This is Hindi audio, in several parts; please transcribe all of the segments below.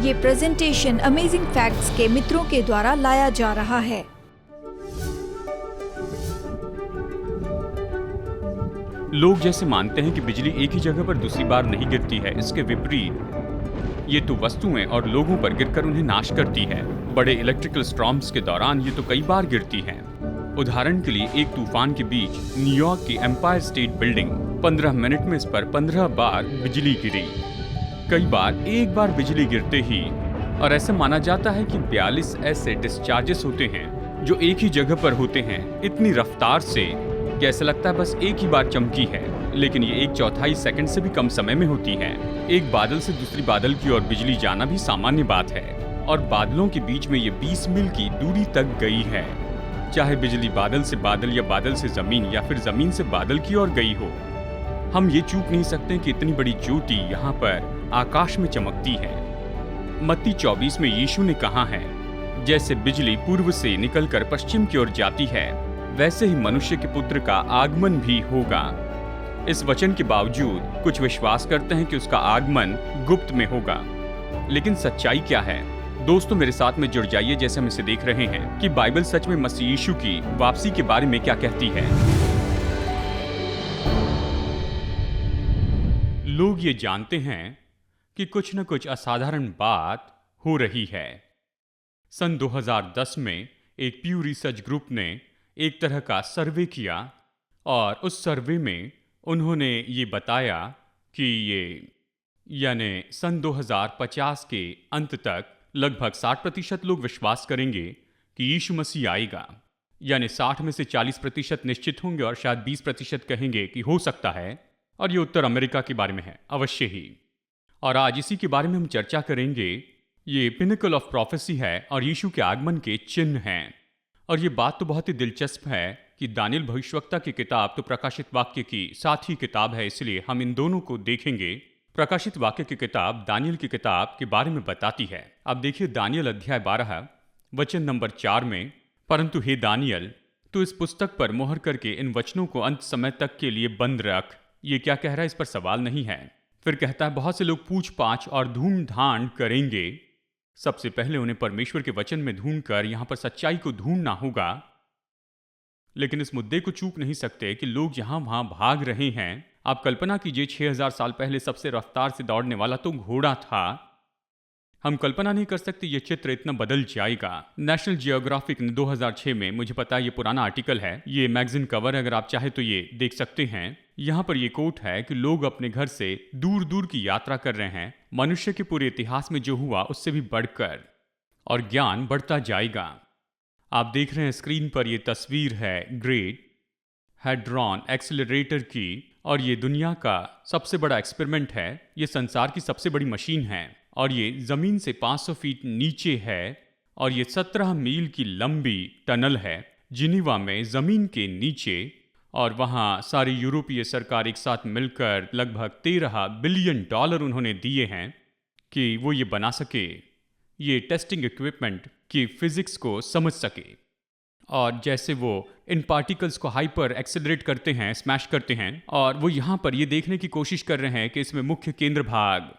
ये प्रेजेंटेशन अमेजिंग फैक्ट्स के मित्रों के द्वारा लाया जा रहा है। लोग जैसे मानते हैं कि बिजली एक ही जगह पर दूसरी बार नहीं गिरती है, इसके विपरीत ये तो वस्तुएं और लोगों पर गिरकर उन्हें नाश करती है। बड़े इलेक्ट्रिकल स्टॉर्म्स के दौरान ये तो कई बार गिरती है। उदाहरण के लिए एक तूफान के बीच न्यूयॉर्क की एम्पायर स्टेट बिल्डिंग, 15 मिनट में इस पर 15 बार बिजली गिरी। कई बार एक बार बिजली गिरते ही, और ऐसा माना जाता है कि 42 ऐसे डिस्चार्जेस होते हैं जो एक ही जगह पर होते हैं, इतनी रफ्तार से कि ऐसा लगता है बस एक ही बार चमकी है, लेकिन ये 1/4 सेकंड से भी कम समय में होती है। एक बादल से दूसरी बादल की ओर बिजली जाना भी सामान्य बात है, और बादलों के बीच में ये 20 मील की दूरी तक गई है। चाहे बिजली बादल से बादल या बादल से जमीन या फिर जमीन से बादल की ओर गई हो, हम ये चूक नहीं सकते कि इतनी बड़ी ज्योति यहाँ पर आकाश में चमकती है। मत्ती 24 में यीशु ने कहा है, जैसे बिजली पूर्व से निकलकर पश्चिम की ओर जाती है, वैसे ही मनुष्य के पुत्र का आगमन भी होगा। इस वचन के बावजूद कुछ विश्वास करते हैं कि उसका आगमन गुप्त में होगा, लेकिन सच्चाई क्या है? दोस्तों, मेरे साथ में जुड़ जाइए जैसे हम इसे देख रहे हैं कि बाइबल सच में मसीह यीशु की वापसी के बारे में क्या कहती है। लोग ये जानते हैं कि कुछ न कुछ असाधारण बात हो रही है। सन 2010 में एक प्यू रिसर्च ग्रुप ने एक तरह का सर्वे किया, और उस सर्वे में उन्होंने ये बताया कि यानी सन 2050 के अंत तक लगभग 60% लोग विश्वास करेंगे कि यीशु मसीह आएगा। यानी 60 में से 40% निश्चित होंगे और शायद 20% कहेंगे कि हो सकता है, और ये उत्तर अमेरिका के बारे में है, अवश्य ही। और आज इसी के बारे में हम चर्चा करेंगे। ये पिनिकल ऑफ प्रोफेसी है और यीशु के आगमन के चिन्ह हैं। और ये बात तो बहुत ही दिलचस्प है कि दानियल भविष्यवक्ता की किताब तो प्रकाशित वाक्य की साथ ही किताब है, इसलिए हम इन दोनों को देखेंगे। प्रकाशित वाक्य की किताब दानियल की किताब के बारे में बताती है। अब देखिए दानियल अध्याय 12 वचन नंबर 4 में, परंतु हे दानियल, तू इस पुस्तक पर मोहर करके इन वचनों को अंत समय तक के लिए बंद रख। ये क्या कह रहा है, इस पर सवाल नहीं है। फिर कहता है, बहुत से लोग पूछ पाछ और धूम धान करेंगे। सबसे पहले उन्हें परमेश्वर के वचन में ढूंढकर यहां पर सच्चाई को ढूंढना होगा, लेकिन इस मुद्दे को चूक नहीं सकते कि लोग यहां वहां भाग रहे हैं। आप कल्पना कीजिए, 6000 साल पहले सबसे रफ्तार से दौड़ने वाला तो घोड़ा था। हम कल्पना नहीं कर सकते ये चित्र इतना बदल जाएगा। नेशनल जियोग्राफिक ने 2006 में, मुझे पता है ये पुराना आर्टिकल है, ये मैगजीन कवर है, अगर आप चाहे तो ये देख सकते हैं। यहाँ पर ये कोट है कि लोग अपने घर से दूर दूर की यात्रा कर रहे हैं, मनुष्य के पूरे इतिहास में जो हुआ उससे भी बढ़कर, और ज्ञान बढ़ता जाएगा। आप देख रहे हैं स्क्रीन पर, ये तस्वीर है ग्रेट हैड्रॉन एक्सीलरेटर की, और ये दुनिया का सबसे बड़ा एक्सपेरिमेंट है। ये संसार की सबसे बड़ी मशीन है, और ये जमीन से 500 फीट नीचे है, और ये 17 मील की लंबी टनल है जिनीवा में जमीन के नीचे। और वहाँ सारी यूरोपीय सरकार एक साथ मिलकर लगभग $13 बिलियन उन्होंने दिए हैं कि वो ये बना सके, ये टेस्टिंग इक्विपमेंट की फिजिक्स को समझ सके। और जैसे वो इन पार्टिकल्स को हाइपर एक्सेलरेट करते हैं, स्मैश करते हैं, और वो यहाँ पर ये देखने की कोशिश कर रहे हैं कि इसमें मुख्य केंद्र भाग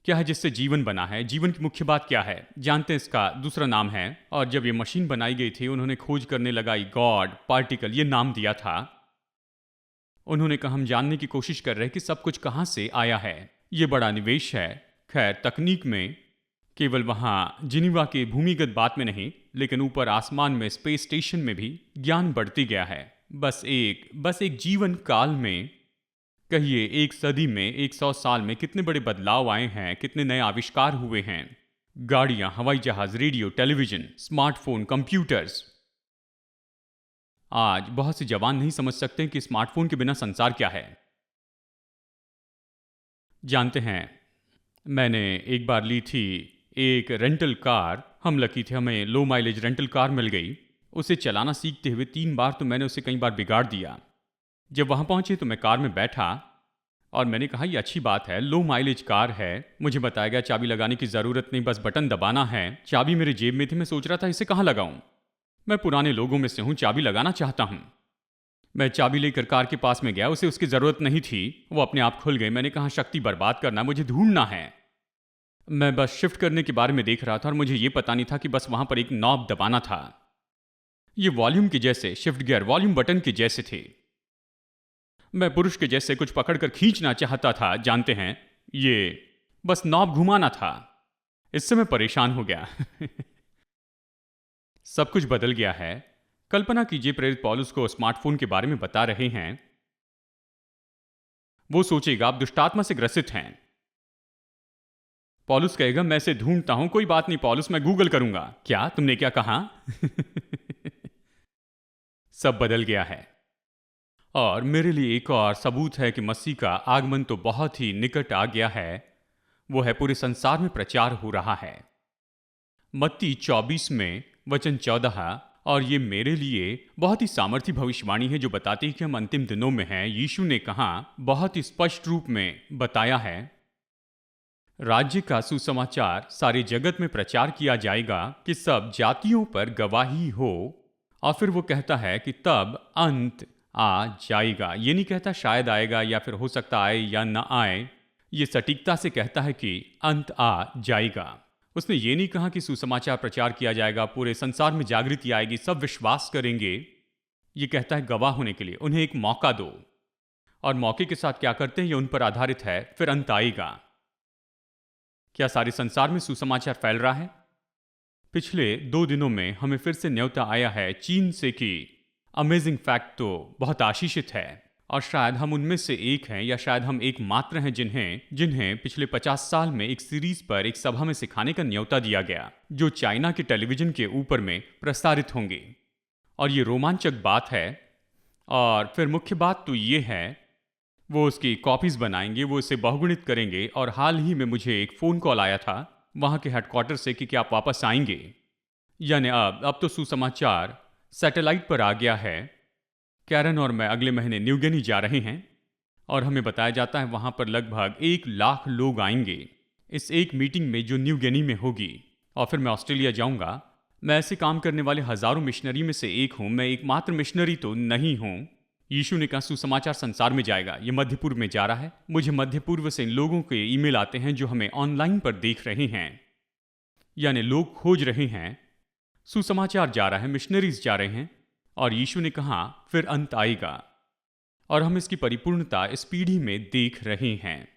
क्या है जिससे जीवन बना है। जीवन की मुख्य बात क्या है जानते हैं, इसका दूसरा नाम है। और जब ये मशीन बनाई गई थी, उन्होंने खोज करने लगाई गॉड पार्टिकल, ये नाम दिया था। उन्होंने कहा, हम जानने की कोशिश कर रहे हैं कि सब कुछ कहाँ से आया है। ये बड़ा निवेश है। खैर, तकनीक में केवल वहाँ जिनीवा के भूमिगत बात में नहीं, लेकिन ऊपर आसमान में स्पेस स्टेशन में भी ज्ञान बढ़ती गया है। बस एक जीवन काल में, कहिए 1 सदी में, 100 साल में कितने बड़े बदलाव आए हैं, कितने नए आविष्कार हुए हैं। गाड़ियां, हवाई जहाज, रेडियो, टेलीविजन, स्मार्टफोन, कंप्यूटर्स। आज बहुत से जवान नहीं समझ सकते कि स्मार्टफोन के बिना संसार क्या है। जानते हैं, मैंने एक बार ली थी एक रेंटल कार। हम लकी थे, हमें लो माइलेज रेंटल कार मिल गई। उसे चलाना सीखते हुए 3 बार तो मैंने उसे कई बार बिगाड़ दिया। जब वहाँ पहुँचे तो मैं कार में बैठा और मैंने कहा, ये अच्छी बात है, लो माइलेज कार है, मुझे बताया गया चाबी लगाने की ज़रूरत नहीं, बस बटन दबाना है। चाबी मेरे जेब में थी, मैं सोच रहा था इसे कहाँ लगाऊं। मैं पुराने लोगों में से हूँ, चाबी लगाना चाहता हूँ। मैं चाबी लेकर कार के पास में गया, उसे उसकी ज़रूरत नहीं थी, वो अपने आप खुल गई। मैंने कहा, शक्ति बर्बाद करना, मुझे ढूंढना है। मैं बस शिफ्ट करने के बारे में देख रहा था और मुझे ये पता नहीं था कि बस वहां पर एक नॉब दबाना था। ये वॉल्यूम के जैसे शिफ्ट गियर वॉल्यूम बटन के जैसे थे। मैं पुरुष के जैसे कुछ पकड़कर खींचना चाहता था, जानते हैं, ये बस नॉब घुमाना था। इससे मैं परेशान हो गया। सब कुछ बदल गया है। कल्पना कीजिए प्रेरित पौलुस को स्मार्टफोन के बारे में बता रहे हैं। वो सोचेगा आप दुष्टात्मा से ग्रसित हैं। पौलुस कहेगा मैं इसे ढूंढता हूं, कोई बात नहीं पौलुस, मैं गूगल करूंगा। क्या तुमने क्या कहा? सब बदल गया है। और मेरे लिए एक और सबूत है कि मसीह का आगमन तो बहुत ही निकट आ गया है। वो है पूरे संसार में प्रचार हो रहा है। मत्ती 24 में वचन 14, और ये मेरे लिए बहुत ही सामर्थी भविष्यवाणी है जो बताती है कि हम अंतिम दिनों में हैं। यीशु ने कहा, बहुत ही स्पष्ट रूप में बताया है, राज्य का सुसमाचार सारे जगत में प्रचार किया जाएगा कि सब जातियों पर गवाही हो। और फिर वो कहता है कि तब अंत आ जाएगा। ये नहीं कहता शायद आएगा या फिर हो सकता आए या ना आए। ये सटीकता से कहता है कि अंत आ जाएगा। उसने ये नहीं कहा कि सुसमाचार प्रचार किया जाएगा, पूरे संसार में जागृति आएगी, सब विश्वास करेंगे। ये कहता है गवाह होने के लिए उन्हें एक मौका दो। और मौके के साथ क्या करते हैं ये उन पर आधारित है। फिर अंत आएगा। क्या सारे संसार में सुसमाचार फैल रहा है? पिछले 2 दिनों में हमें फिर से न्योता आया है चीन से कि अमेजिंग फैक्ट तो बहुत आशीषित है। और शायद हम उनमें से एक हैं, या शायद हम एकमात्र हैं जिन्हें पिछले 50 साल में एक सीरीज पर एक सभा में सिखाने का न्योता दिया गया, जो चाइना के टेलीविजन के ऊपर में प्रसारित होंगे। और ये रोमांचक बात है। और फिर मुख्य बात तो ये है, वो उसकी कॉपीज बनाएंगे, वो इसे बहुगुणित करेंगे। और हाल ही में मुझे एक फ़ोन कॉल आया था वहाँ के हेडक्वार्टर से कि क्या आप वापस आएंगे। यानी अब तो सुसमाचार सैटेलाइट पर आ गया है। कैरन और मैं अगले महीने न्यू गिनी जा रहे हैं और हमें बताया जाता है वहाँ पर लगभग 1 लाख लोग आएंगे इस एक मीटिंग में जो न्यू गिनी में होगी। और फिर मैं ऑस्ट्रेलिया जाऊँगा। मैं ऐसे काम करने वाले हज़ारों मिशनरी में से एक हूँ। मैं एकमात्र मिशनरी तो नहीं हूँ। यीशु ने कहा सुसमाचार संसार में जाएगा। ये मध्य पूर्व में जा रहा है। मुझे मध्य पूर्व से इन लोगों के ईमेल आते हैं जो हमें ऑनलाइन पर देख रहे हैं। यानी लोग खोज रहे हैं, सुसमाचार जा रहा है, मिशनरीज जा रहे हैं। और यीशु ने कहा फिर अंत आएगा। और हम इसकी परिपूर्णता इस पीढ़ी में देख रहे हैं।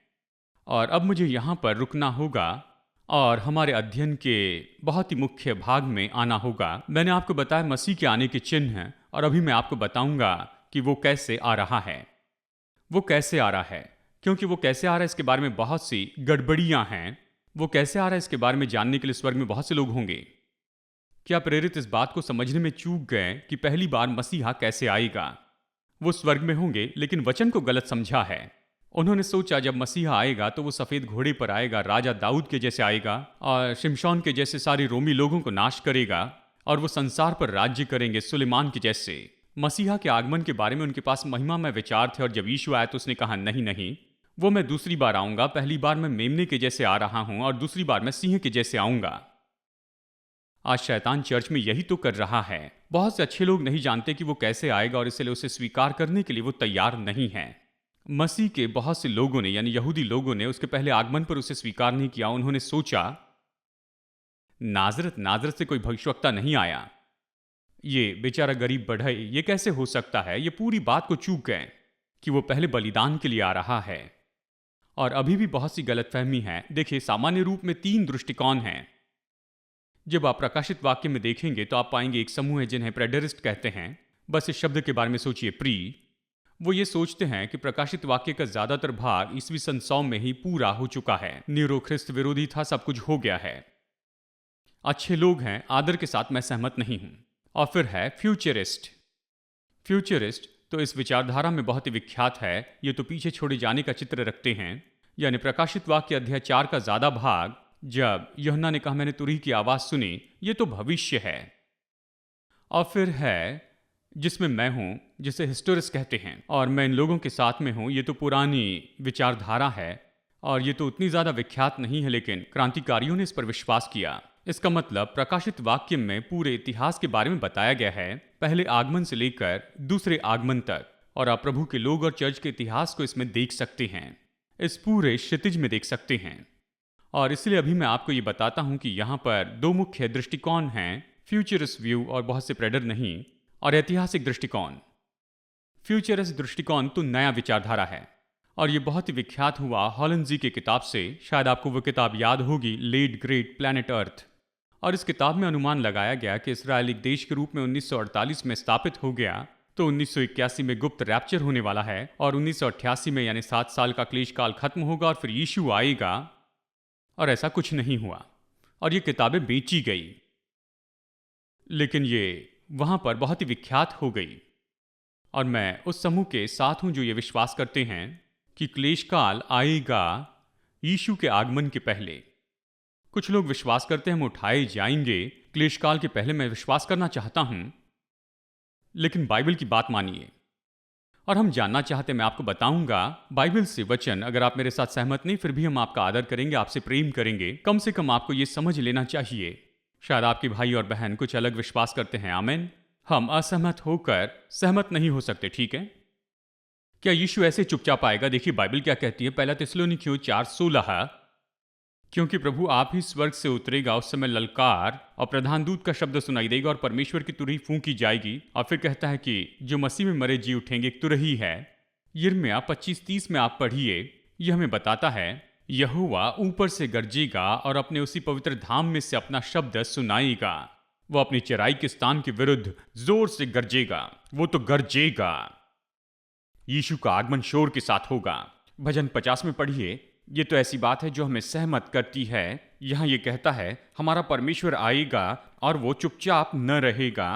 और अब मुझे यहाँ पर रुकना होगा और हमारे अध्ययन के बहुत ही मुख्य भाग में आना होगा। मैंने आपको बताया मसीह के आने के चिन्ह हैं, और अभी मैं आपको बताऊंगा कि वो कैसे आ रहा है। वो कैसे आ रहा है, क्योंकि वो कैसे आ रहा है इसके बारे में बहुत सी गड़बड़ियां हैं। वो कैसे आ रहा है इसके बारे में जानने के लिए स्वर्ग में बहुत से लोग होंगे। क्या प्रेरित इस बात को समझने में चूक गए कि पहली बार मसीहा कैसे आएगा? वो स्वर्ग में होंगे लेकिन वचन को गलत समझा है। उन्होंने सोचा जब मसीहा आएगा तो वो सफेद घोड़े पर आएगा, राजा दाऊद के जैसे आएगा और शिमशोन के जैसे सारे रोमी लोगों को नाश करेगा और वो संसार पर राज्य करेंगे सुलेमान के जैसे। मसीहा के आगमन के बारे में उनके पास महिमा में विचार थे। और जब यीशु आया तो उसने कहा नहीं नहीं, वो मैं दूसरी बार आऊंगा। पहली बार मैं मेमने के जैसे आ रहा हूं और दूसरी बार मैं सिंह के जैसे आऊंगा। आज शैतान चर्च में यही तो कर रहा है। बहुत से अच्छे लोग नहीं जानते कि वो कैसे आएगा और इसलिए उसे स्वीकार करने के लिए वो तैयार नहीं है। मसीह के बहुत से लोगों ने, यानी यहूदी लोगों ने, उसके पहले आगमन पर उसे स्वीकार नहीं किया। उन्होंने सोचा नाजरत से कोई भविष्यवक्ता नहीं आया, ये बेचारा गरीब बढ़ई, ये कैसे हो सकता है। ये पूरी बात को चूक गए कि वो पहले बलिदान के लिए आ रहा है। और अभी भी बहुत सी गलतफहमी है। देखिए, सामान्य रूप में 3 दृष्टिकोण हैं। जब आप प्रकाशित वाक्य में देखेंगे तो आप पाएंगे एक समूह है जिन्हें प्रेडरिस्ट कहते हैं। बस इस शब्द के बारे में सोचिए, प्री। वो ये सोचते हैं कि प्रकाशित वाक्य का ज्यादातर भाग ईस्वी सन 100 में ही पूरा हो चुका है। नीरो ख्रिस्त विरोधी था, सब कुछ हो गया है। अच्छे लोग हैं, आदर के साथ मैं सहमत नहीं हूं। और फिर है फ्यूचरिस्ट। फ्यूचरिस्ट तो इस विचारधारा में बहुत ही विख्यात है। ये तो पीछे छोड़े जाने का चित्र रखते हैं। यानी प्रकाशित वाक्य अध्याय 4 का ज्यादा भाग, जब यूहन्ना ने कहा मैंने तुरही की आवाज सुनी, ये तो भविष्य है। और फिर है जिसमें मैं हूं, जिसे हिस्टोरिस्ट कहते हैं, और मैं इन लोगों के साथ में हूं। ये तो पुरानी विचारधारा है और ये तो उतनी ज्यादा विख्यात नहीं है, लेकिन क्रांतिकारियों ने इस पर विश्वास किया। इसका मतलब प्रकाशित वाक्य में पूरे इतिहास के बारे में बताया गया है, पहले आगमन से लेकर दूसरे आगमन तक। और आप प्रभु के लोग और चर्च के इतिहास को इसमें देख सकते हैं, इस पूरे क्षितिज में देख सकते हैं। और इसलिए अभी मैं आपको ये बताता हूं कि यहाँ पर दो मुख्य दृष्टिकोण हैं, फ्यूचरिस्ट व्यू और बहुत से प्रेडर नहीं, और ऐतिहासिक दृष्टिकोण। फ्यूचरिस्ट दृष्टिकोण तो नया विचारधारा है और ये बहुत ही विख्यात हुआ हॉलंजी की किताब से। शायद आपको वो किताब याद होगी, लेट ग्रेट प्लैनेट अर्थ। और इस किताब में अनुमान लगाया गया कि इसराइल एक देश के रूप में 1948 में स्थापित हो गया, तो 1981 में गुप्त रैप्चर होने वाला है और 1988 में यानी 7 साल का क्लेश काल खत्म होगा और फिर यीशु आएगा। और ऐसा कुछ नहीं हुआ और ये किताबें बेची गई, लेकिन ये वहां पर बहुत ही विख्यात हो गई। और मैं उस समूह के साथ हूं जो ये विश्वास करते हैं कि क्लेश काल आएगा यीशु के आगमन के पहले। कुछ लोग विश्वास करते हैं हम उठाए जाएंगे क्लेश काल के पहले। मैं विश्वास करना चाहता हूं, लेकिन बाइबल की बात मानिए। और हम जानना चाहते हैं, मैं आपको बताऊंगा बाइबल से वचन। अगर आप मेरे साथ सहमत नहीं, फिर भी हम आपका आदर करेंगे, आपसे प्रेम करेंगे। कम से कम आपको ये समझ लेना चाहिए, शायद आपके भाई और बहन कुछ अलग विश्वास करते हैं। आमीन। हम असहमत होकर सहमत नहीं हो सकते, ठीक है? क्या यीशु ऐसे चुपचाप आएगा? देखिए बाइबल क्या कहती है, पहला थिस्सलुनीकियों 4:16, क्योंकि प्रभु आप ही स्वर्ग से उतरेगा, उस समय ललकार और प्रधान दूत का शब्द सुनाई देगा और परमेश्वर की तुरही फूंकी जाएगी। और फिर कहता है कि जो मसीह में मरे जी उठेंगे, एक तुरही है। यिर्मयाह 25:30 में आप पढ़िए, यह हमें बताता है यहोवा ऊपर से गरजेगा और अपने उसी पवित्र धाम में से अपना शब्द सुनाएगा। वो अपनी चराई के स्थान के विरुद्ध जोर से गरजेगा। वो तो गरजेगा। यीशु का आगमन शोर के साथ होगा। भजन 50 में पढ़िए, ये तो ऐसी बात है जो हमें सहमत करती है। यहां ये कहता है हमारा परमेश्वर आएगा और वो चुपचाप न रहेगा।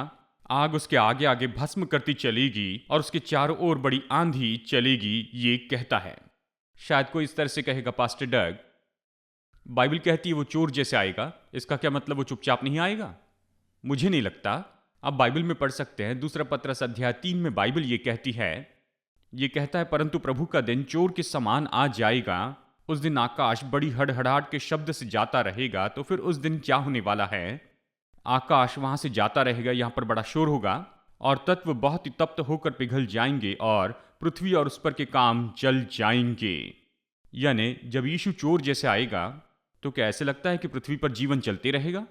आग उसके आगे आगे भस्म करती चलेगी और उसके चारों ओर बड़ी आंधी चलेगी, ये कहता है। शायद कोई इस तरह से कहेगा, पास्टर डग, बाइबल कहती है वो चोर जैसे आएगा, इसका क्या मतलब वो चुपचाप नहीं आएगा? मुझे नहीं लगता। आप बाइबल में पढ़ सकते हैं, दूसरा पत्रस अध्याय 3 में बाइबल ये कहती है, ये कहता है परंतु प्रभु का दिन चोर के समान आ जाएगा। उस दिन आकाश बड़ी हड़हड़ाहट के शब्द से जाता रहेगा। तो फिर उस दिन क्या होने वाला है? आकाश वहां से जाता रहेगा, यहां पर बड़ा शोर होगा और तत्व बहुत ही तप्त होकर पिघल जाएंगे और पृथ्वी और उस पर के काम जल जाएंगे। यानी जब यीशु चोर जैसे आएगा तो क्या ऐसे लगता है कि पृथ्वी पर जीवन चलते रहेगा?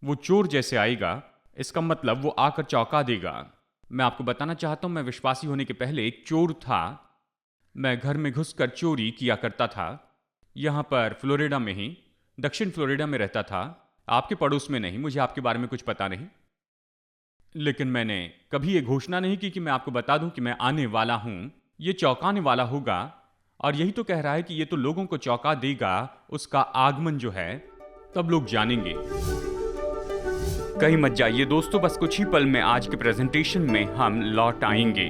वो चोर जैसे आएगा, इसका मतलब वो आकर चौंका देगा। मैं आपको बताना चाहता हूं, मैं विश्वासी होने के पहले एक चोर था। मैं घर में घुसकर चोरी किया करता था। यहां पर फ्लोरिडा में ही, दक्षिण फ्लोरिडा में रहता था, आपके पड़ोस में नहीं। मुझे आपके बारे में कुछ पता नहीं, लेकिन मैंने कभी ये घोषणा नहीं की कि मैं आपको बता दूं कि मैं आने वाला हूं। ये चौंकाने वाला होगा और यही तो कह रहा है कि ये तो लोगों को चौंका देगा। उसका आगमन जो है तब लोग जानेंगे। कहीं मत जाइए दोस्तों, बस कुछ ही पल में आज के प्रेजेंटेशन में हम लौट आएंगे।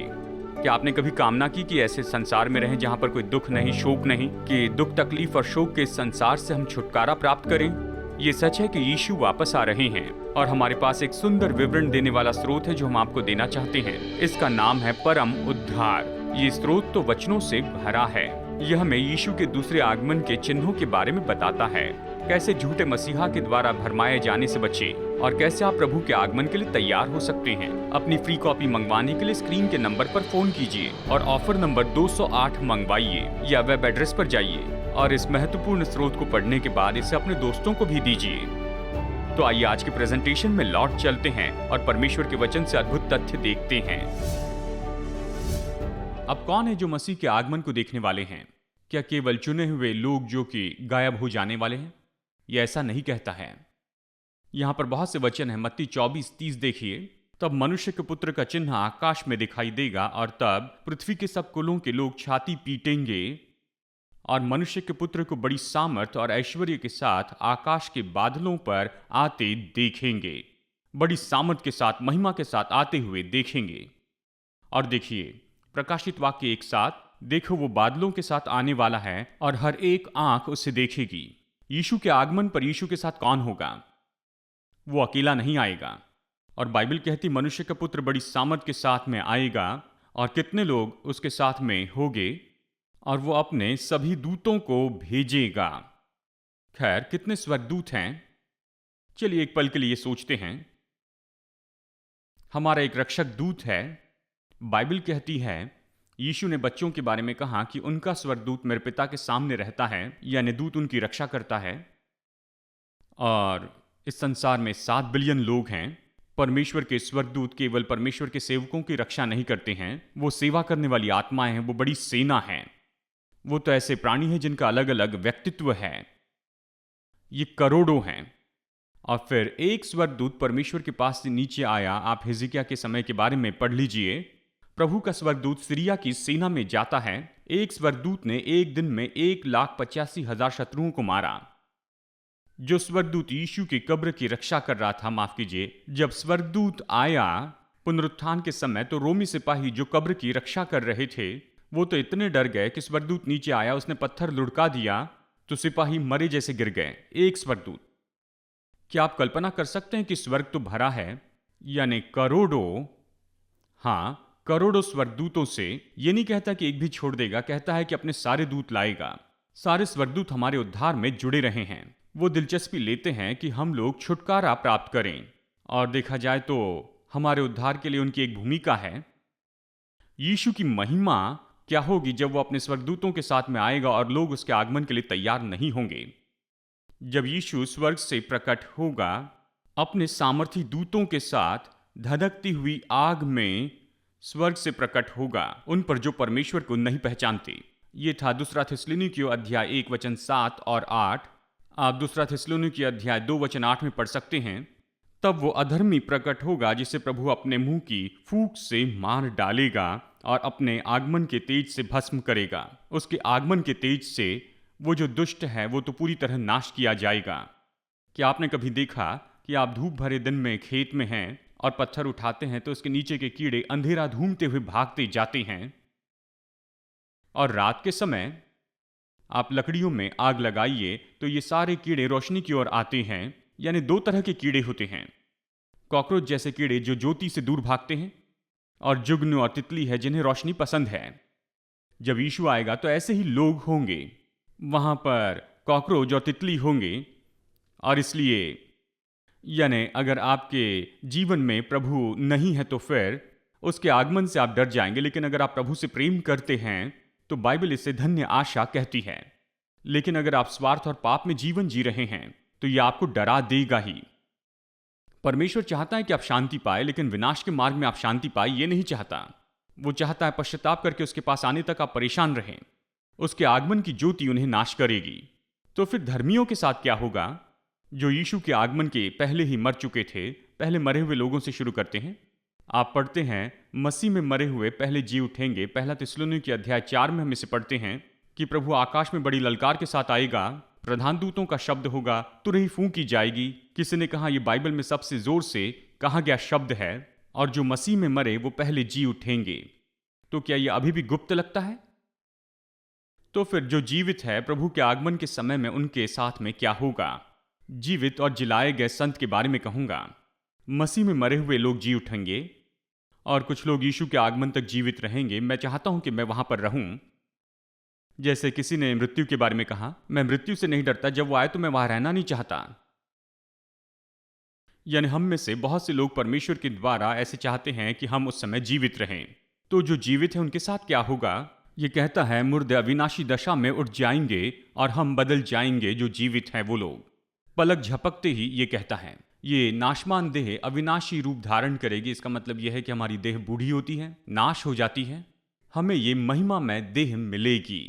क्या आपने कभी कामना की कि ऐसे संसार में रहें जहां पर कोई दुख नहीं, शोक नहीं, कि दुख तकलीफ और शोक के संसार से हम छुटकारा प्राप्त करें? ये सच है कि यीशु वापस आ रहे हैं और हमारे पास एक सुंदर विवरण देने वाला स्रोत है जो हम आपको देना चाहते हैं। इसका नाम है परम उद्धार। ये स्रोत तो वचनों से भरा है। यह हमें यीशु के दूसरे आगमन के चिन्हों के बारे में बताता है, कैसे झूठे मसीहा के द्वारा भरमाए जाने से बचे और कैसे आप प्रभु के आगमन के लिए तैयार हो सकते हैं। अपनी फ्री कॉपी मंगवाने के लिए स्क्रीन के नंबर पर फोन कीजिए और ऑफर नंबर 208 मंगवाइए या वेब एड्रेस पर जाइए और इस महत्वपूर्ण स्रोत को पढ़ने के बाद इसे अपने दोस्तों को भी दीजिए। तो आइए आज के प्रेजेंटेशन में लौट चलते हैं और परमेश्वर के वचन से अद्भुत तथ्य देखते हैं। अब कौन है जो मसीह के आगमन को देखने वाले हैं? क्या केवल चुने हुए लोग जो कि गायब हो जाने वाले हैं? यह ऐसा नहीं कहता है। यहां पर बहुत से वचन हैं। मत्ती 24:30 देखिए, तब मनुष्य के पुत्र का चिन्ह आकाश में दिखाई देगा और तब पृथ्वी के सब कुलों के लोग छाती पीटेंगे और मनुष्य के पुत्र को बड़ी सामर्थ और ऐश्वर्य के साथ आकाश के बादलों पर आते देखेंगे। बड़ी सामर्थ के साथ, महिमा के साथ आते हुए देखेंगे। और देखिए प्रकाशित वाक्य एक साथ, देखो वो बादलों के साथ आने वाला है और हर एक आंख उसे देखेगी। यीशु के आगमन पर यीशु के साथ कौन होगा? वो अकेला नहीं आएगा। और बाइबल कहती मनुष्य का पुत्र बड़ी सामर्थ के साथ में आएगा और कितने लोग उसके साथ में होंगे और वो अपने सभी दूतों को भेजेगा। खैर, कितने स्वर्गदूत हैं? चलिए एक पल के लिए सोचते हैं। हमारा एक रक्षक दूत है। बाइबल कहती है यीशु ने बच्चों के बारे में कहा कि उनका स्वर्गदूत मेरे पिता के सामने रहता है, यानी दूत उनकी रक्षा करता है। और इस संसार में 7 बिलियन लोग हैं। परमेश्वर के स्वर्गदूत केवल परमेश्वर के सेवकों की रक्षा नहीं करते हैं, वो सेवा करने वाली आत्माएं हैं, वो बड़ी सेना है। वो तो ऐसे प्राणी हैं जिनका अलग अलग व्यक्तित्व है। ये करोड़ों हैं। और फिर एक स्वर्गदूत परमेश्वर के पास से नीचे आया। आप हिजकिय्याह के समय के बारे में पढ़ लीजिए। प्रभु का स्वर्गदूत सीरिया की सेना में जाता है। एक स्वर्गदूत ने एक दिन में 1,85,000 शत्रुओं को मारा। जो स्वर्गदूत यीशु की कब्र की रक्षा कर रहा था, माफ कीजिए, जब स्वर्गदूत आया पुनरुत्थान के समय, तो रोमी सिपाही जो कब्र की रक्षा कर रहे थे, वो तो इतने डर गए कि स्वर्गदूत नीचे आया, उसने पत्थर लुढ़का दिया तो सिपाही मरे जैसे गिर गए। एक स्वर्गदूत। क्या आप कल्पना कर सकते हैं कि स्वर्ग तो भरा है, यानी करोड़ों, हाँ, करोड़ों स्वर्गदूतों से। ये नहीं कहता कि एक भी छोड़ देगा, कहता है कि अपने सारे दूत लाएगा। सारे स्वर्गदूत हमारे उद्धार में जुड़े रहे हैं। वो दिलचस्पी लेते हैं कि हम लोग छुटकारा प्राप्त करें। और देखा जाए तो हमारे उद्धार के लिए उनकी एक भूमिका है। यीशु की महिमा क्या होगी जब वो अपने स्वर्गदूतों के साथ में आएगा और लोग उसके आगमन के लिए तैयार नहीं होंगे। जब यीशु स्वर्ग से प्रकट होगा अपने सामर्थी दूतों के साथ, धधकती हुई आग में स्वर्ग से प्रकट होगा उन पर जो परमेश्वर को नहीं पहचानते। ये था दूसरा थिस्सलुनीकियों अध्याय 1 वचन 7 और 8। आप दूसरा थिस्सलुनीकियों अध्याय 2 वचन 8 में पढ़ सकते हैं। तब वो अधर्मी प्रकट होगा जिसे प्रभु अपने मुंह की फूंक से मार डालेगा और अपने आगमन के तेज से भस्म करेगा। उसके आगमन के तेज से वो जो दुष्ट है वो तो पूरी तरह नाश किया जाएगा। क्या आपने कभी देखा कि आप धूप भरे दिन में खेत में हैं और पत्थर उठाते हैं तो उसके नीचे के कीड़े अंधेरा ढूंढते हुए भागते जाते हैं, और रात के समय आप लकड़ियों में आग लगाइए तो ये सारे कीड़े रोशनी की ओर आते हैं। यानी 2 तरह के कीड़े होते हैं। कॉकरोच जैसे कीड़े जो ज्योति से दूर भागते हैं, और जुगनू और तितली है जिन्हें रोशनी पसंद है। जब यीशु आएगा तो ऐसे ही लोग होंगे। वहां पर कॉकरोच और तितली होंगे। और इसलिए यानी अगर आपके जीवन में प्रभु नहीं है तो फिर उसके आगमन से आप डर जाएंगे। लेकिन अगर आप प्रभु से प्रेम करते हैं तो बाइबल इसे धन्य आशा कहती है। लेकिन अगर आप स्वार्थ और पाप में जीवन जी रहे हैं तो यह आपको डरा देगा ही। परमेश्वर चाहता है कि आप शांति पाए, लेकिन विनाश के मार्ग में आप शांति पाए ये नहीं चाहता। वो चाहता है पश्चाताप करके उसके पास आने तक आप परेशान रहें। उसके आगमन की ज्योति उन्हें नाश करेगी। तो फिर धर्मियों के साथ क्या होगा जो यीशु के आगमन के पहले ही मर चुके थे? पहले मरे हुए लोगों से शुरू करते हैं। आप पढ़ते हैं मसीह में मरे हुए पहले जी उठेंगे। पहला थिस्सलुनीकियों अध्याय 4 में हम इसे पढ़ते हैं कि प्रभु आकाश में बड़ी ललकार के साथ आएगा, प्रधान दूतों का शब्द होगा, तुरही फूंकी जाएगी। किसी ने कहा यह बाइबल में सबसे जोर से कहा गया शब्द है। और जो मसीह में मरे वो पहले जी उठेंगे। तो क्या यह अभी भी गुप्त लगता है? तो फिर जो जीवित है प्रभु के आगमन के समय में उनके साथ में क्या होगा? जीवित और जिलाए गए संत के बारे में कहूंगा। मसीह में मरे हुए लोग जी उठेंगे और कुछ लोग यीशु के आगमन तक जीवित रहेंगे। मैं चाहता हूं कि मैं वहां पर रहूं। जैसे किसी ने मृत्यु के बारे में कहा, मैं मृत्यु से नहीं डरता, जब वो आए तो मैं वहां रहना नहीं चाहता। यानी हम में से बहुत से लोग परमेश्वर के द्वारा ऐसे चाहते हैं कि हम उस समय जीवित रहें। तो जो जीवित है उनके साथ क्या होगा? ये कहता है मुर्दे अविनाशी दशा में उठ जाएंगे और हम बदल जाएंगे। जो जीवित हैं वो लोग पलक झपकते ही, ये कहता है, ये नाशमान देह अविनाशी रूप धारण करेगी। इसका मतलब यह है कि हमारी देह बूढ़ी होती है, नाश हो जाती है, हमें ये महिमा में देह मिलेगी।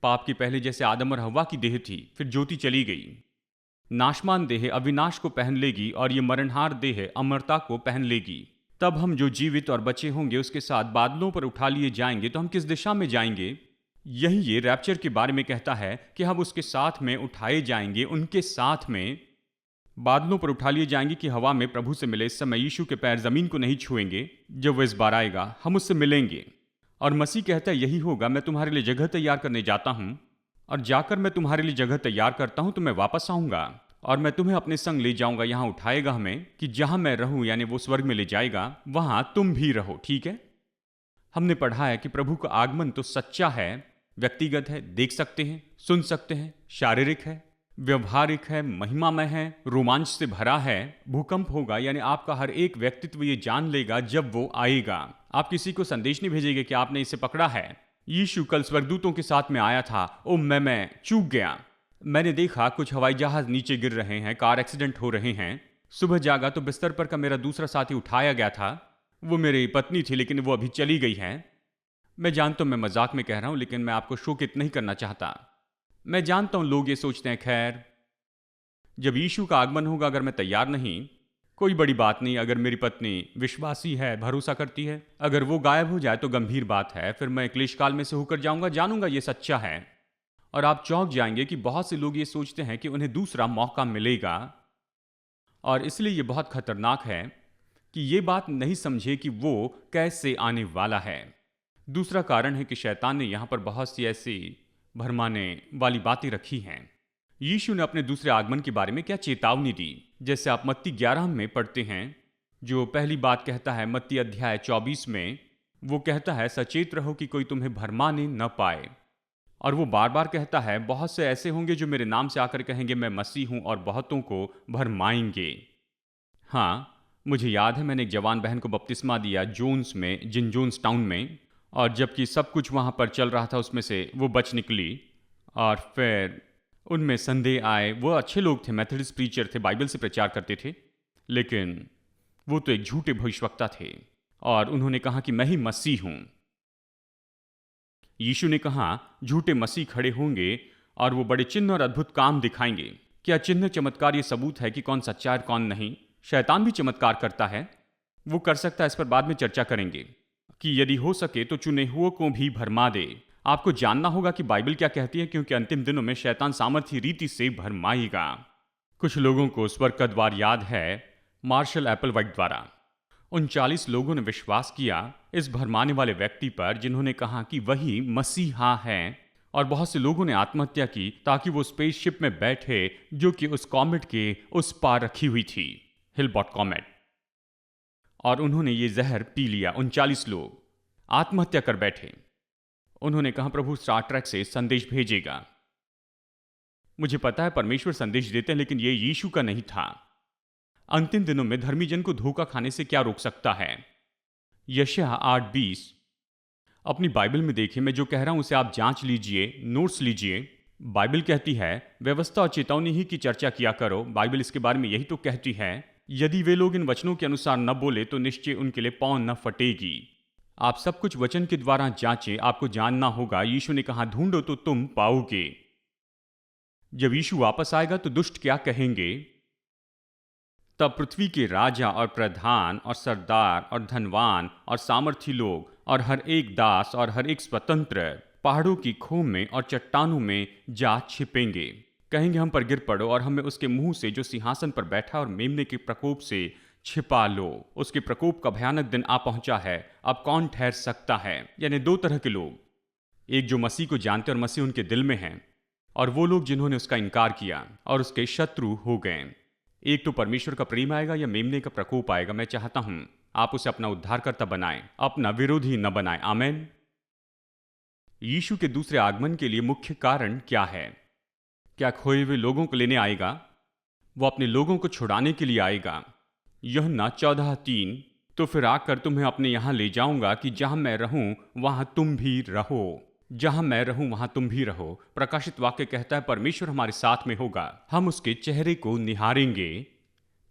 पाप के पहले जैसे आदम और हव्वा की देह थी, फिर ज्योति चली गई। नाशमान देह अविनाश को पहन लेगी और ये मरणहार देह अमरता को पहन लेगी। तब हम जो जीवित और बचे होंगे उसके साथ बादलों पर उठा लिए जाएंगे। तो हम किस दिशा में जाएंगे? यही ये रैप्चर के बारे में कहता है कि हम उसके साथ में उठाए जाएंगे, उनके साथ में बादलों पर उठा लिए जाएंगे कि हवा में प्रभु से मिले। इस समय यीशु के पैर जमीन को नहीं छुएंगे। जब वह इस बार आएगा हम उससे मिलेंगे। और मसीह कहता है यही होगा, मैं तुम्हारे लिए जगह तैयार करने जाता हूं, और जाकर मैं तुम्हारे लिए जगह तैयार करता हूं तो मैं वापस आऊंगा और मैं तुम्हें अपने संग ले जाऊंगा। यहां उठाएगा हमें कि जहां मैं रहूं, यानी वो स्वर्ग में ले जाएगा, वहां तुम भी रहो। ठीक है? हमने पढ़ा है कि प्रभु का आगमन तो सच्चा है, व्यक्तिगत है, देख सकते हैं, सुन सकते हैं, शारीरिक है, व्यवहारिक है, महिमामय है, रोमांच से भरा है। भूकंप होगा, यानी आपका हर एक व्यक्तित्व ये जान लेगा जब वो आएगा। आप किसी को संदेश नहीं भेजेंगे कि आपने इसे पकड़ा है। यीशु कल स्वर्गदूतों के साथ में आया था। ओ मैं चूक गया। मैंने देखा कुछ हवाई जहाज नीचे गिर रहे हैं, कार एक्सीडेंट हो रहे हैं। सुबह जागा तो बिस्तर पर का मेरा दूसरा साथी उठाया गया था। वो मेरी पत्नी थी, लेकिन वो अभी चली गई है। मैं जानता हूं मैं मजाक में कह रहा हूं, लेकिन मैं आपको शोकित नहीं करना चाहता। मैं जानता हूं लोग ये सोचते हैं, खैर जब यीशु का आगमन होगा, अगर मैं तैयार नहीं, कोई बड़ी बात नहीं। अगर मेरी पत्नी विश्वासी है, भरोसा करती है, अगर वो गायब हो जाए तो गंभीर बात है। फिर मैं क्लेश काल में से होकर जाऊंगा, जानूंगा ये सच्चा है। और आप चौंक जाएंगे कि बहुत से लोग ये सोचते हैं कि उन्हें दूसरा मौका मिलेगा, और इसलिए ये बहुत खतरनाक है कि ये बात नहीं समझे कि वो कैसे आने वाला है। दूसरा कारण है कि शैतान ने यहां पर बहुत सी ऐसी भरमाने वाली बातें रखी हैं। यीशु ने अपने दूसरे आगमन के बारे में क्या चेतावनी दी? जैसे आप मत्ती 11 में पढ़ते हैं, जो पहली बात कहता है मत्ती अध्याय 24 में, वो कहता है सचेत रहो कि कोई तुम्हें भरमाने न पाए। और वो बार बार कहता है बहुत से ऐसे होंगे जो मेरे नाम से आकर कहेंगे मैं मसीह हूं, और बहुतों को भरमाएंगे। हाँ, मुझे याद है मैंने एक जवान बहन को बपतिस्मा दिया जोन्स में, जोन्स टाउन में, और जबकि सब कुछ वहाँ पर चल रहा था उसमें से वो बच निकली। और फिर उनमें संदेह आए। वो अच्छे लोग थे, मेथोडिस्ट प्रीचर थे, बाइबल से प्रचार करते थे, लेकिन वो तो एक झूठे भविष्यवक्ता थे। और उन्होंने कहा कि मैं ही मसीह हूं। यीशु ने कहा झूठे मसीह खड़े होंगे और वो बड़े चिन्ह और अद्भुत काम दिखाएंगे। क्या चिन्ह चमत्कार ये सबूत है कि कौन सच्चा है और कौन नहीं? शैतान भी चमत्कार करता है, वो कर सकता है। इस पर बाद में चर्चा करेंगे कि यदि हो सके तो चुने हुओं को भी भरमा दे। आपको जानना होगा कि बाइबल क्या कहती है, क्योंकि अंतिम दिनों में शैतान सामर्थ्य रीति से भरमाएगा। कुछ लोगों को स्वर्ग का द्वार याद है, मार्शल एप्पलवाइट द्वारा। 39 लोगों ने विश्वास किया इस भरमाने वाले व्यक्ति पर, जिन्होंने कहा कि वही मसीहा है। और बहुत से लोगों ने आत्महत्या की ताकि वो स्पेसशिप में बैठे जो कि उस कॉमेट के उस पार रखी हुई थी, हिलबॉट कॉमेट, और उन्होंने ये जहर पी लिया। 39 लोग आत्महत्या कर बैठे। उन्होंने कहा प्रभु स्टार ट्रैक से संदेश भेजेगा। मुझे पता है परमेश्वर संदेश देते हैं, लेकिन ये यीशु का नहीं था। अंतिम दिनों में धर्मी जन को धोखा खाने से क्या रोक सकता है? यशायाह 8:20 अपनी बाइबल में देखिए। मैं जो कह रहा हूं उसे आप जांच लीजिए, नोट्स लीजिए। बाइबल कहती है व्यवस्था और चेतावनी ही की चर्चा किया करो। बाइबल इसके बारे में यही तो कहती है। यदि वे लोग इन वचनों के अनुसार न बोले तो निश्चय उनके लिए पाँव न फटेगी। आप सब कुछ वचन के द्वारा जांचें। आपको जानना होगा, यीशु ने कहा ढूंढो तो तुम पाओगे। जब यीशु वापस आएगा तो दुष्ट क्या कहेंगे? तब पृथ्वी के राजा और प्रधान और सरदार और धनवान और सामर्थी लोग और हर एक दास और हर एक स्वतंत्र पहाड़ों की खोह में और चट्टानों में जा छिपेंगे। कहेंगे हम पर गिर पड़ो और हमें उसके मुंह से जो सिंहासन पर बैठा और मेमने के प्रकोप से छिपा लो। उसके प्रकोप का भयानक दिन आ पहुंचा है, अब कौन ठहर सकता है? यानी दो तरह के लोग, एक जो मसीह को जानते और मसीह उनके दिल में हैं, और वो लोग जिन्होंने उसका इनकार किया और उसके शत्रु हो गए। एक तो परमेश्वर का प्रेम आएगा या मेमने का प्रकोप आएगा। मैं चाहता हूं आप उसे अपना उद्धारकर्ता बनाएं, अपना विरोधी न बनाएं। आमेन। यीशु के दूसरे आगमन के लिए मुख्य कारण क्या है? क्या खोए हुए लोगों को लेने आएगा? वो अपने लोगों को छुड़ाने के लिए आएगा। यूहन्ना 14:3 तो फिर आकर तुम्हें अपने यहां ले जाऊंगा कि जहां मैं रहूं वहां तुम भी रहो। जहां मैं रहूं वहां तुम भी रहो। प्रकाशित वाक्य कहता है परमेश्वर हमारे साथ में होगा, हम उसके चेहरे को निहारेंगे।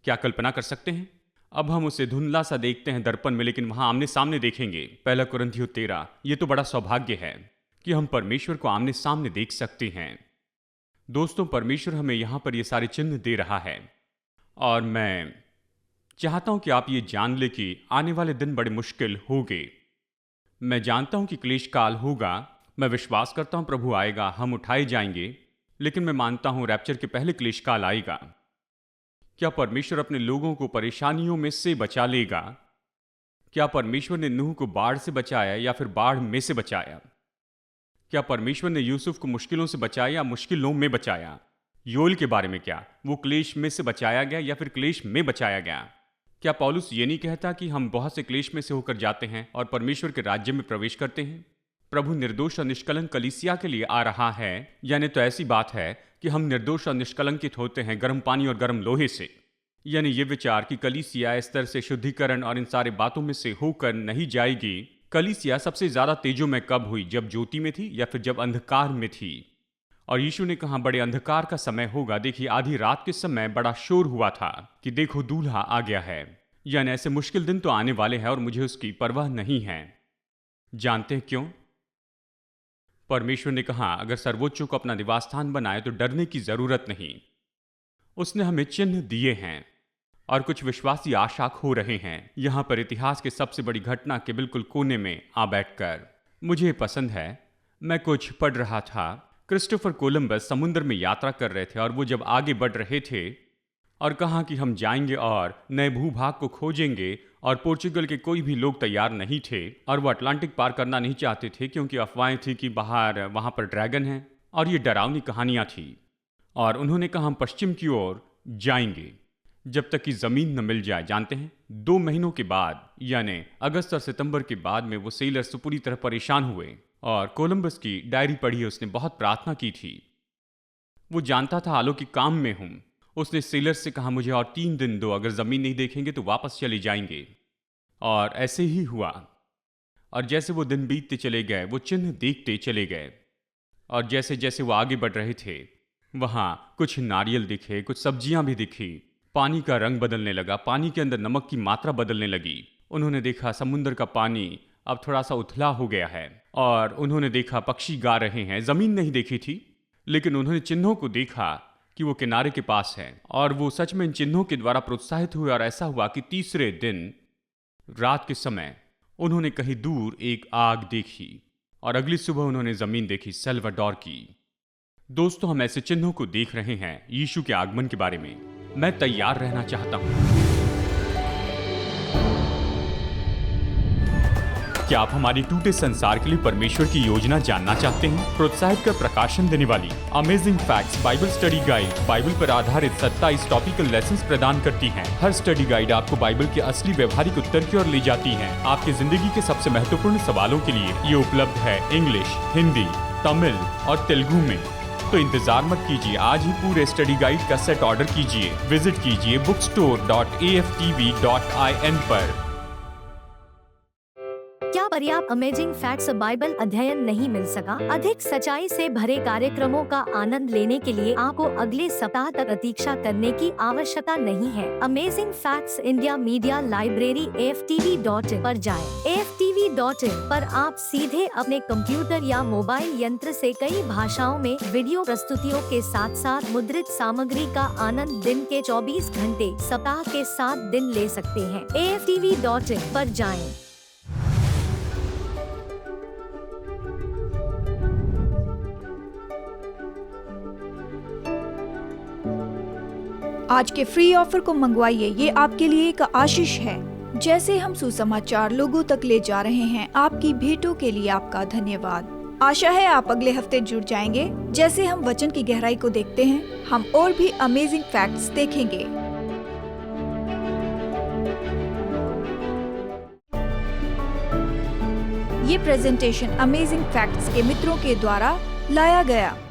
क्या कल्पना कर सकते हैं? अब हम उसे धुंधला सा देखते हैं दर्पण में, लेकिन वहां आमने सामने देखेंगे। 1 कुरिन्थियों 13। ये तो बड़ा सौभाग्य है कि हम परमेश्वर को आमने सामने देख सकते हैं। दोस्तों, परमेश्वर हमें यहां पर ये सारे चिन्ह दे रहा है, और मैं चाहता हूं कि आप ये जान ले कि आने वाले दिन बड़े मुश्किल होंगे। मैं जानता हूं कि क्लेश काल होगा। मैं विश्वास करता हूं प्रभु आएगा, हम उठाए जाएंगे, लेकिन मैं मानता हूं रैप्चर के पहले क्लेश काल आएगा। क्या परमेश्वर अपने लोगों को परेशानियों में से बचा लेगा? क्या परमेश्वर ने नूह को बाढ़ से बचाया या फिर बाढ़ में से बचाया? क्या परमेश्वर ने यूसुफ को मुश्किलों से बचाया या मुश्किलों में बचाया? योएल के बारे में क्या वो क्लेश में से बचाया गया या फिर क्लेश में बचाया गया? क्या पौलुस ये नहीं कहता कि हम बहुत से क्लेश में से होकर जाते हैं और परमेश्वर के राज्य में प्रवेश करते हैं? प्रभु निर्दोष और निष्कलंक कलीसिया के लिए आ रहा है, यानी तो ऐसी बात है कि हम निर्दोष और निष्कलंकित होते हैं गर्म पानी और गर्म लोहे से। यानी ये विचार कि कलीसिया इस तरह से शुद्धिकरण और इन सारी बातों में से होकर नहीं जाएगी। कलीसिया सबसे ज्यादा तेजो में कब हुई? जब ज्योति में थी या फिर जब अंधकार में थी? और यीशु ने कहा बड़े अंधकार का समय होगा। देखिए, आधी रात के समय बड़ा शोर हुआ था कि देखो दूल्हा आ गया है। यानी ऐसे मुश्किल दिन तो आने वाले हैं और मुझे उसकी परवाह नहीं है। जानते हैं क्यों? परमेश्वर ने कहा अगर सर्वोच्च को अपना निवास स्थान बनाए तो डरने की जरूरत नहीं। उसने हमें चिन्ह दिए हैं और कुछ विश्वासी आशाक हो रहे हैं यहां पर इतिहास के सबसे बड़ी घटना के बिल्कुल कोने में आ बैठकर। मुझे पसंद है, मैं कुछ पढ़ रहा था। क्रिस्टोफर कोलंबस समुद्र में यात्रा कर रहे थे और वो जब आगे बढ़ रहे थे और कहा कि हम जाएंगे और नए भूभाग को खोजेंगे, और पोर्चुगल के कोई भी लोग तैयार नहीं थे और वो अटलांटिक पार करना नहीं चाहते थे क्योंकि अफवाहें थी कि बाहर वहां पर ड्रैगन है और ये डरावनी कहानियां थी। और उन्होंने कहा हम पश्चिम की ओर जाएंगे जब तक कि जमीन न मिल जाए। जानते हैं 2 महीनों के बाद यानी अगस्त और सितंबर के बाद में वो सेलर्स पूरी तरह परेशान हुए और कोलंबस की डायरी पढ़ी। उसने बहुत प्रार्थना की थी। वो जानता था अलौकिक काम में हूं। उसने सेलर्स से कहा मुझे और 3 दिन दो, अगर जमीन नहीं देखेंगे तो वापस चले जाएंगे। और ऐसे ही हुआ। और जैसे वो दिन बीतते चले गए वो चिन्ह देखते चले गए। और जैसे जैसे वो आगे बढ़ रहे थे वहां कुछ नारियल दिखे, कुछ सब्जियां भी दिखी। पानी का रंग बदलने लगा, पानी के अंदर नमक की मात्रा बदलने लगी। उन्होंने देखा समुद्र का पानी अब थोड़ा सा उथला हो गया है। और उन्होंने देखा पक्षी गा रहे हैं। जमीन नहीं देखी थी लेकिन उन्होंने चिन्हों को देखा कि वो किनारे के पास है। और वो सच में इन चिन्हों के द्वारा प्रोत्साहित हुए। और ऐसा हुआ कि तीसरे दिन रात के समय उन्होंने कहीं दूर एक आग देखी और अगली सुबह उन्होंने जमीन देखी, सेल्वाडोर की। दोस्तों, हम ऐसे चिन्हों को देख रहे हैं यीशु के आगमन के बारे में। मैं तैयार रहना चाहता हूं। क्या आप हमारी टूटे संसार के लिए परमेश्वर की योजना जानना चाहते हैं? प्रोत्साहित कर प्रकाशन देने वाली amazing facts Bible study guide Bible पर आधारित 27 टॉपिकल लेसन्स प्रदान करती हैं। हर स्टडी गाइड आपको बाइबल के असली व्यवहारिक उत्तर की ओर ले जाती है। आपकी जिंदगी के सबसे महत्वपूर्ण सवालों के लिए ये उपलब्ध है इंग्लिश, हिंदी, तमिल और तेलुगु में। तो इंतजार मत कीजिए, आज ही पूरे स्टडी गाइड का सेट ऑर्डर कीजिए। विजिट कीजिए bookstore.aftv.in पर। क्या पर्याप्त अमेजिंग फैक्ट्स बाइबल अध्ययन नहीं मिल सका? अधिक सच्चाई से भरे कार्यक्रमों का आनंद लेने के लिए आपको अगले सप्ताह तक प्रतीक्षा करने की आवश्यकता नहीं है। Amazing facts India media library AFTV.in पर जाएं। AFTV.in पर आप सीधे अपने कंप्यूटर या मोबाइल यंत्र से कई भाषाओं में वीडियो प्रस्तुतियों के साथ साथ मुद्रित सामग्री का आनंद दिन के 24 घंटे सप्ताह के 7 दिन ले सकते हैं। AFTV.in पर जाएं। आज के फ्री ऑफर को मंगवाइए, ये आपके लिए एक आशीष है। जैसे हम सुसमाचार लोगों तक ले जा रहे हैं, आपकी भेंटों के लिए आपका धन्यवाद। आशा है आप अगले हफ्ते जुड़ जाएंगे। जैसे हम वचन की गहराई को देखते हैं, हम और भी अमेजिंग फैक्ट्स देखेंगे। ये प्रेजेंटेशन अमेजिंग फैक्ट्स के मित्रों के द्वारा लाया गया।